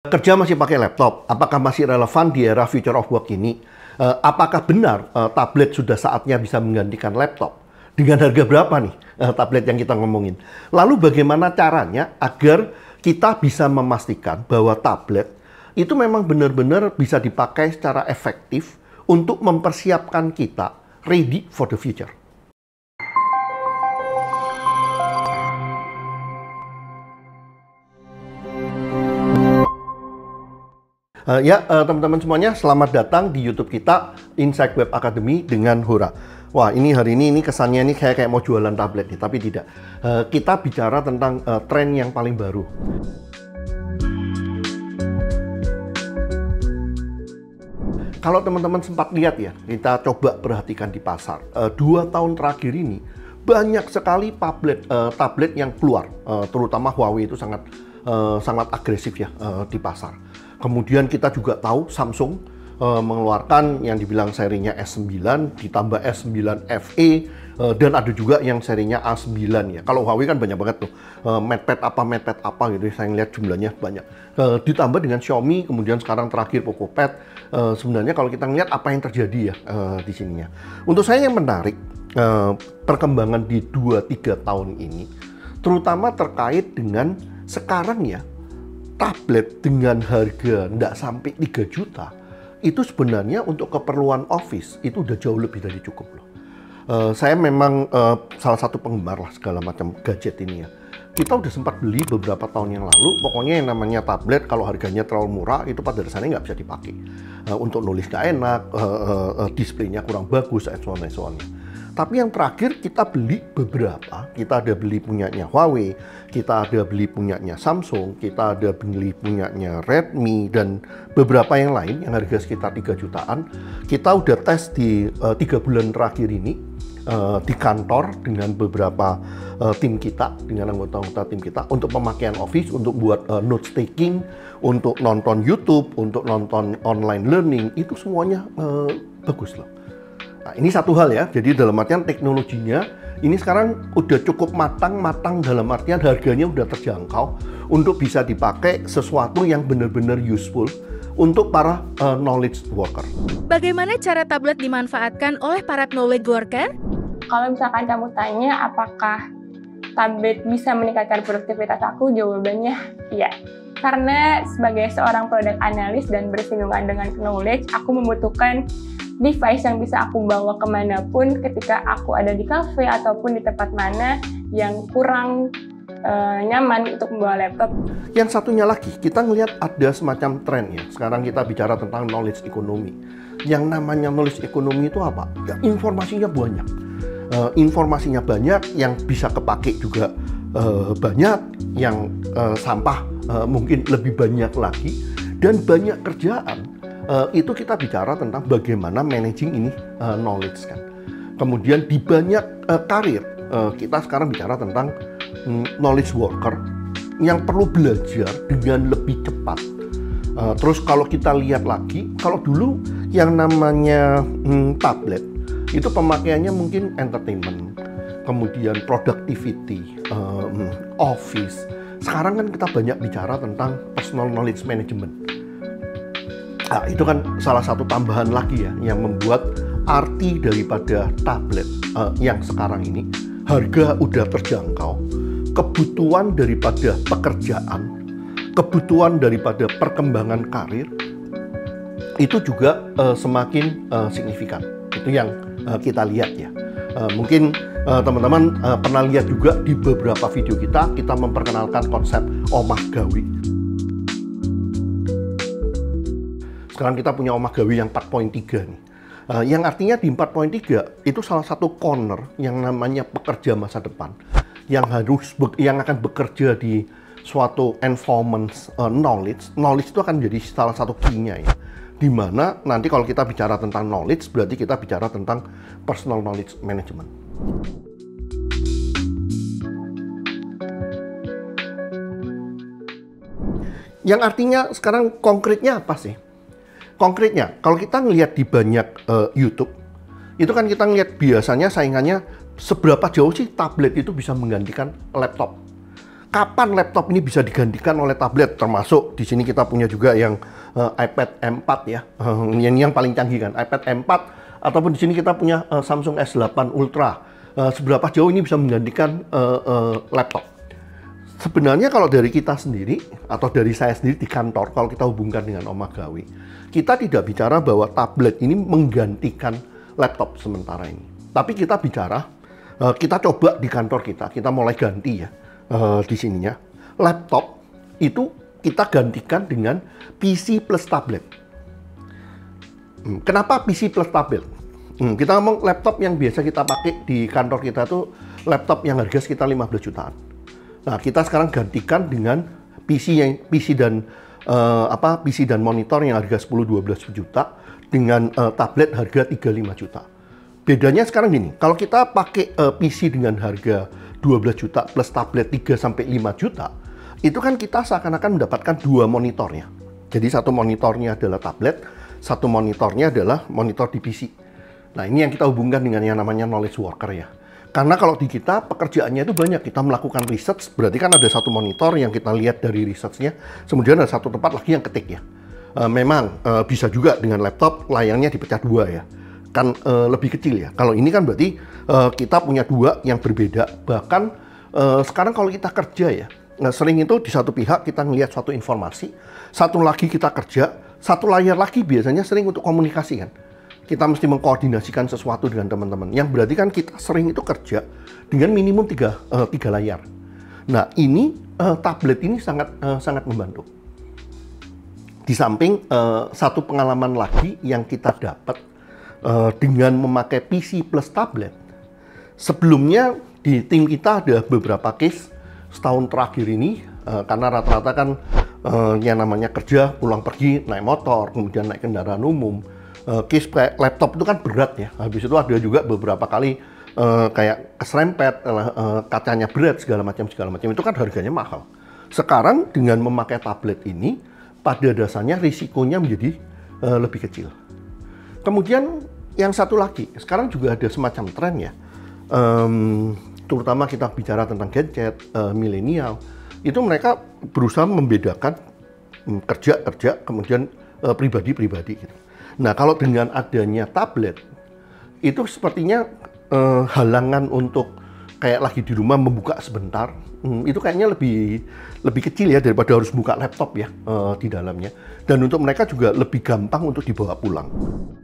Kerja masih pakai laptop, apakah masih relevan di era future of work ini? Apakah benar tablet sudah saatnya bisa menggantikan laptop? Dengan harga berapa nih tablet yang kita ngomongin? Lalu bagaimana caranya agar kita bisa memastikan bahwa tablet itu memang benar-benar bisa dipakai secara efektif untuk mempersiapkan kita ready for the future? Teman-teman semuanya, selamat datang di YouTube kita Insight Web Academy dengan Hora. Wah, hari ini kesannya ini kayak mau jualan tablet nih, tapi tidak. Kita bicara tentang tren yang paling baru. Kalau teman-teman sempat lihat ya, kita coba perhatikan di pasar. 2 tahun terakhir ini banyak sekali tablet yang keluar, terutama Huawei itu sangat agresif ya di pasar. Kemudian kita juga tahu Samsung mengeluarkan yang dibilang serinya S9 ditambah S9 FE dan ada juga yang serinya A9 ya. Kalau Huawei kan banyak banget tuh MatePad apa gitu. Saya lihat jumlahnya banyak. Ditambah dengan Xiaomi, kemudian sekarang terakhir PocoPad. Sebenarnya kalau kita lihat apa yang terjadi ya di sininya. Untuk saya yang menarik perkembangan di 2-3 tahun ini terutama terkait dengan sekarang ya, tablet dengan harga nggak sampai 3 juta itu sebenarnya untuk keperluan office itu udah jauh lebih dari cukup loh. Saya memang salah satu penggemar lah segala macam gadget ini ya. Kita udah sempat beli beberapa tahun yang lalu, pokoknya yang namanya tablet kalau harganya terlalu murah itu pada dasarnya nggak bisa dipakai. Untuk nulis nggak enak, displaynya kurang bagus, and so on. Tapi yang terakhir kita beli beberapa, kita ada beli punyanya Huawei, kita ada beli punyanya Samsung, kita ada beli punyanya Redmi, dan beberapa yang lain yang harga sekitar 3 jutaan. Kita udah tes di 3 bulan terakhir ini di kantor dengan beberapa tim kita, dengan anggota-anggota tim kita untuk pemakaian office, untuk buat notes taking, untuk nonton YouTube, untuk nonton online learning, itu semuanya bagus loh. Nah, ini satu hal ya, jadi dalam artian teknologinya ini sekarang udah cukup matang dalam artian harganya udah terjangkau untuk bisa dipakai sesuatu yang benar-benar useful untuk para knowledge worker. Bagaimana cara tablet dimanfaatkan oleh para knowledge worker? Kalau misalkan kamu tanya apakah tablet bisa meningkatkan produktivitas aku, jawabannya iya. Karena sebagai seorang product analyst dan bersinggungan dengan knowledge, aku membutuhkan device yang bisa aku bawa kemanapun ketika aku ada di cafe ataupun di tempat mana yang kurang nyaman untuk membawa laptop. Yang satunya lagi, kita ngelihat ada semacam tren ya. Sekarang kita bicara tentang knowledge economy. Yang namanya knowledge economy itu apa? Ya, informasinya banyak. Informasinya banyak, yang bisa kepake juga banyak, yang sampah mungkin lebih banyak lagi, dan banyak kerjaan. Itu kita bicara tentang bagaimana managing ini knowledge kan. Kemudian di banyak karir kita sekarang bicara tentang knowledge worker yang perlu belajar dengan lebih cepat. Terus kalau kita lihat lagi, kalau dulu yang namanya tablet itu pemakaiannya mungkin entertainment, kemudian productivity, office. Sekarang kan kita banyak bicara tentang personal knowledge management. Nah, itu kan salah satu tambahan lagi ya yang membuat arti daripada tablet yang sekarang ini harga udah terjangkau, kebutuhan daripada pekerjaan, kebutuhan daripada perkembangan karir itu juga semakin signifikan. Itu yang kita lihat ya. Mungkin teman-teman pernah lihat juga di beberapa video kita memperkenalkan konsep omah gawi. Sekarang kita punya omah gawi yang 4.3 nih. Yang artinya di 4.3 itu salah satu corner yang namanya pekerja masa depan yang akan bekerja di suatu environment knowledge itu akan menjadi salah satu key-nya ya. Dimana nanti kalau kita bicara tentang knowledge berarti kita bicara tentang personal knowledge management. Yang artinya sekarang konkretnya apa sih? Konkretnya, kalau kita ngelihat di banyak YouTube, itu kan kita ngelihat biasanya saingannya seberapa jauh sih tablet itu bisa menggantikan laptop. kapan laptop ini bisa digantikan oleh tablet, termasuk di sini kita punya juga yang iPad M4 ya, yang paling canggih kan, iPad M4, ataupun di sini kita punya Samsung S8 Ultra. Seberapa jauh ini bisa menggantikan laptop? Sebenarnya kalau dari kita sendiri atau dari saya sendiri di kantor, kalau kita hubungkan dengan Om Magawi, kita tidak bicara bahwa tablet ini menggantikan laptop sementara ini. Tapi kita bicara, kita coba di kantor kita mulai ganti ya di sininya. Laptop itu kita gantikan dengan PC plus tablet. Kenapa PC plus tablet? Kita ngomong laptop yang biasa kita pakai di kantor kita tuh laptop yang harga sekitar 15 jutaan. Nah, kita sekarang gantikan dengan PC dan monitor yang harga 10-12 juta dengan tablet harga 35 juta. Bedanya sekarang gini, kalau kita pakai PC dengan harga 12 juta plus tablet 3-5 juta, itu kan kita seakan-akan mendapatkan dua monitornya. Jadi satu monitornya adalah tablet, satu monitornya adalah monitor di PC. Nah, ini yang kita hubungkan dengan yang namanya knowledge worker ya. Karena kalau di kita pekerjaannya itu banyak, kita melakukan research, berarti kan ada satu monitor yang kita lihat dari researchnya, kemudian ada satu tempat lagi yang ketik ya. Memang bisa juga dengan laptop layarnya dipecah dua ya, kan lebih kecil ya. Kalau ini kan berarti kita punya dua yang berbeda. Bahkan sekarang kalau kita kerja ya, sering itu di satu pihak kita ngelihat suatu informasi, satu lagi kita kerja, satu layar lagi biasanya sering untuk komunikasi kan. Kita mesti mengkoordinasikan sesuatu dengan teman-teman. Yang berarti kan kita sering itu kerja dengan minimum tiga layar. Nah, ini tablet ini sangat membantu. Di samping satu pengalaman lagi yang kita dapat dengan memakai PC plus tablet. Sebelumnya di tim kita ada beberapa case setahun terakhir ini karena rata-rata kan yang namanya kerja, pulang pergi, naik motor, kemudian naik kendaraan umum. Case kayak laptop itu kan berat ya. Habis itu ada juga beberapa kali kayak keserempet, kacanya berat segala macam. Itu kan harganya mahal. Sekarang dengan memakai tablet ini, pada dasarnya risikonya menjadi lebih kecil. Kemudian yang satu lagi, sekarang juga ada semacam tren ya. Terutama kita bicara tentang gadget, milenial, itu mereka berusaha membedakan kerja, kemudian pribadi gitu. Nah, kalau dengan adanya tablet, itu sepertinya halangan untuk kayak lagi di rumah membuka sebentar, itu kayaknya lebih kecil ya daripada harus buka laptop ya di dalamnya. Dan untuk mereka juga lebih gampang untuk dibawa pulang.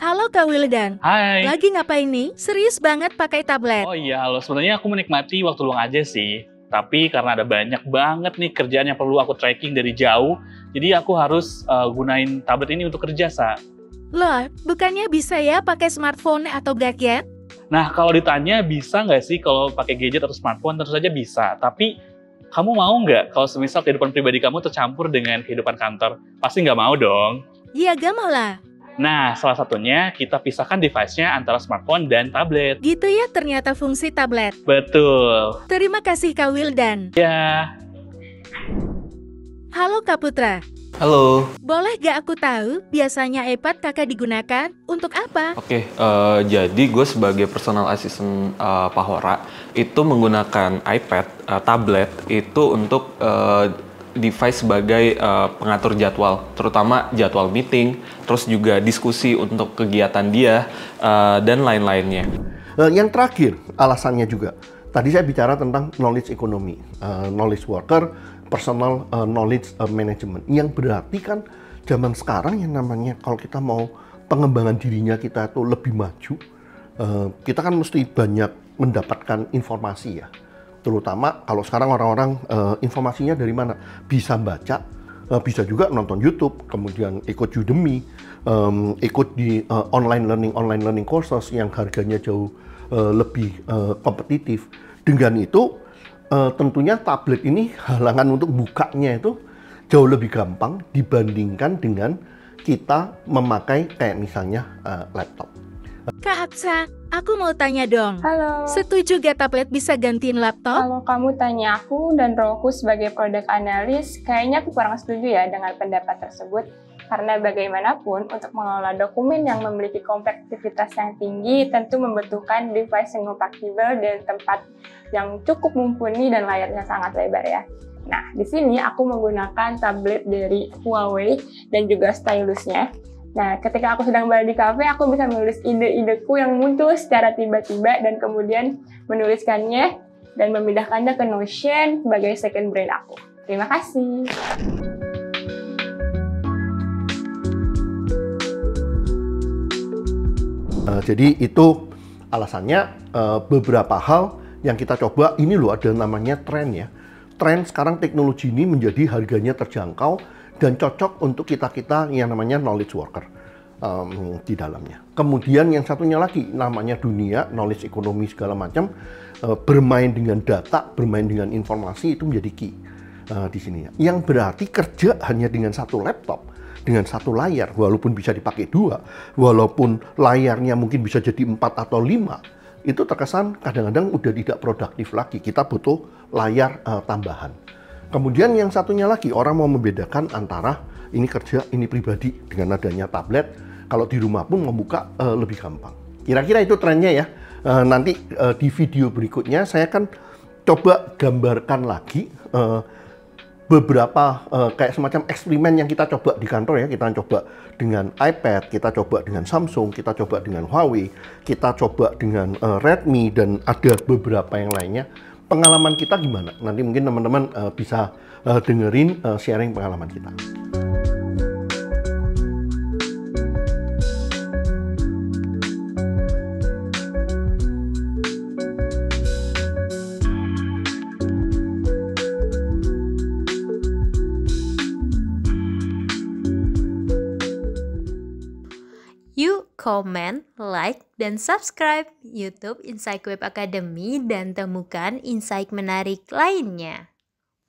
Halo Kak Wildan. Hai. Lagi ngapain nih? Serius banget pakai tablet? Oh iya, halo. Sebenarnya aku menikmati waktu luang aja sih. Tapi karena ada banyak banget nih kerjaan yang perlu aku tracking dari jauh, jadi aku harus gunain tablet ini untuk kerja, Sa. Loh, bukannya bisa ya pakai smartphone atau gadget? Nah, kalau ditanya bisa nggak sih kalau pakai gadget atau smartphone, tentu saja bisa. Tapi kamu mau nggak kalau semisal kehidupan pribadi kamu tercampur dengan kehidupan kantor? Pasti nggak mau dong. Iya, gak mau lah. Nah, salah satunya kita pisahkan device-nya antara smartphone dan tablet. Gitu ya ternyata fungsi tablet. Betul. Terima kasih Kak Wildan. Ya. Halo Kak Putra. Halo. Boleh gak aku tahu biasanya iPad kakak digunakan untuk apa? Oke, jadi gue sebagai personal assistant Pak Hora itu menggunakan iPad, tablet itu untuk device sebagai pengatur jadwal, terutama jadwal meeting, terus juga diskusi untuk kegiatan dia dan lain-lainnya. Yang terakhir alasannya juga, tadi saya bicara tentang knowledge economy, knowledge worker, personal knowledge management, yang berarti kan zaman sekarang yang namanya kalau kita mau pengembangan dirinya kita itu lebih maju, kita kan mesti banyak mendapatkan informasi ya. Terutama kalau sekarang orang-orang informasinya dari mana? Bisa baca, bisa juga nonton YouTube, kemudian ikut Udemy, ikut di online learning courses yang harganya jauh lebih kompetitif. Dengan itu tentunya tablet ini halangan untuk bukanya itu jauh lebih gampang dibandingkan dengan kita memakai kayak misalnya laptop. Kak Aksa, aku mau tanya dong. Halo. Setuju gak tablet bisa gantiin laptop? Kalau kamu tanya aku dan roleku sebagai product analyst, kayaknya aku kurang setuju ya dengan pendapat tersebut. Karena bagaimanapun, untuk mengelola dokumen yang memiliki kompleksitas yang tinggi, tentu membutuhkan device yang kompatibel dan tempat yang cukup mumpuni dan layarnya sangat lebar ya. Nah, di sini aku menggunakan tablet dari Huawei dan juga stylusnya. Nah, ketika aku sedang berada di kafe, aku bisa menulis ide-ideku yang muncul secara tiba-tiba dan kemudian menuliskannya dan memindahkannya ke Notion sebagai second brain aku. Terima kasih. Jadi itu alasannya beberapa hal yang kita coba, ini loh ada namanya tren ya. Tren sekarang teknologi ini menjadi harganya terjangkau dan cocok untuk kita-kita yang namanya knowledge worker di dalamnya. Kemudian yang satunya lagi namanya dunia, knowledge ekonomi segala macam, bermain dengan data, bermain dengan informasi itu menjadi key di sini ya. Yang berarti kerja hanya dengan satu laptop, dengan satu layar, walaupun bisa dipakai dua, walaupun layarnya mungkin bisa jadi 4 atau 5, itu terkesan kadang-kadang udah tidak produktif lagi. Kita butuh layar tambahan. Kemudian yang satunya lagi, orang mau membedakan antara ini kerja, ini pribadi. Dengan adanya tablet, kalau di rumah pun membuka lebih gampang. Kira-kira itu trennya ya. Nanti di video berikutnya saya akan coba gambarkan lagi beberapa kayak semacam eksperimen yang kita coba di kantor ya. Kita coba dengan iPad, kita coba dengan Samsung, kita coba dengan Huawei, kita coba dengan Redmi, dan ada beberapa yang lainnya. Pengalaman kita gimana? Nanti mungkin teman-teman bisa dengerin sharing pengalaman kita. Yuk comment, like, dan subscribe YouTube Insight Web Academy dan temukan insight menarik lainnya.